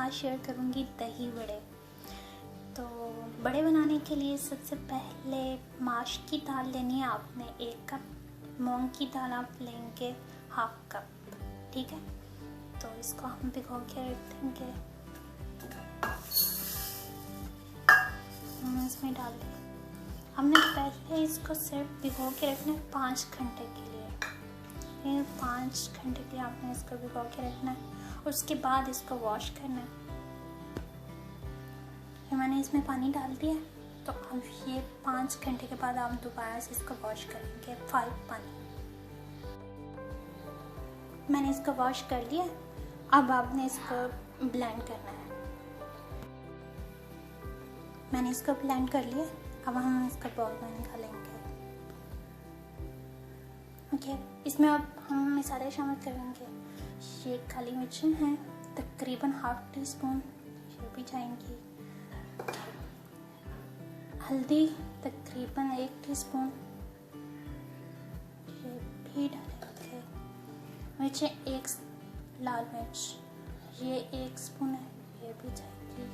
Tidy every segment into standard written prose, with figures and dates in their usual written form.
साथ शेयर करूँगी दही बड़े। तो बड़े बनाने के लिए सबसे पहले माश की दाल लेनी है आपने 1 कप, मूंग की दाल आप लेंगे 1/2 कप, ठीक है। तो इसको हम भिगो के रख देंगे, हम इसमें डाल देंगे। हमने पहले इसको सिर्फ भिगो के रखना है 5 घंटे के लिए, फिर 5 घंटे के लिए आपने इसको भिगो के रखना है और उसके बाद इसको वॉश करना है। फिर मैंने इसमें पानी डाल दिया है, तो अब ये 5 घंटे के बाद आप दोबारा से इसको वॉश करेंगे 5 पानी। मैंने इसको वॉश कर लिया, अब आपने इसको ब्लेंड करना है। मैंने इसको ब्लेंड कर लिया, अब हम इसका बाउल में निकालेंगे। ओके, इसमें अब हम मसाले शामिल करेंगे। ये काली मिर्चें हैं तकरीबन 1/2 टीस्पून, ये भी जाएंगी। हल्दी तकरीबन 1 टीस्पून, ये भी डालेंगे। मिर्चें 1 लाल मिर्च, ये 1 स्पून है, ये भी जाएगी।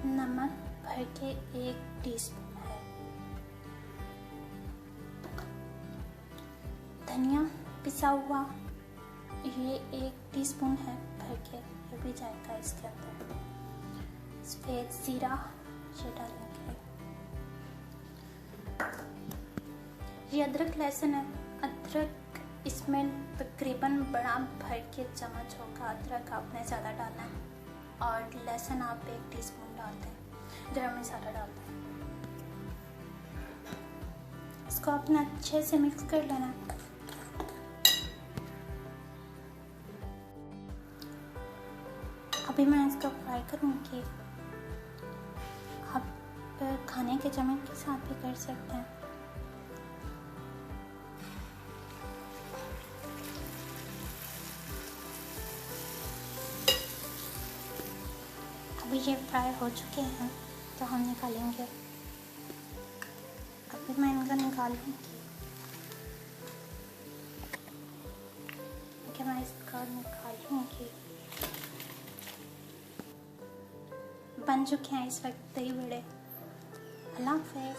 नमक भर के 1 टीस्पून है। धनिया पिसा हुआ, ये 1 टीस्पून है भर के, ये भी जाएगा इसके अंदर। सफ़ेद ज़ीरा ये डालेंगे। ये अदरक लहसुन है, अदरक इसमें तकरीबन बड़ा भर के चम्मच होगा। अदरक आपने ज़्यादा डालना है और लहसुन आप 1 टीस्पून डालते हैं। गरम मसाला डालते हैं। इसको अपना अच्छे से मिक्स कर लेना है। अभी मैं इसको फ्राई करूँगी। आप खाने के चम्मच के साथ भी कर सकते हैं। अभी ये फ्राई हो चुके हैं, तो हम निकालेंगे। अभी मैं इनको निकालूंगी। ओके, मैं इसको निकालूंगी। बन चुके हैं इस वक्त दही बड़े। अल्लाह हाफ़िज़।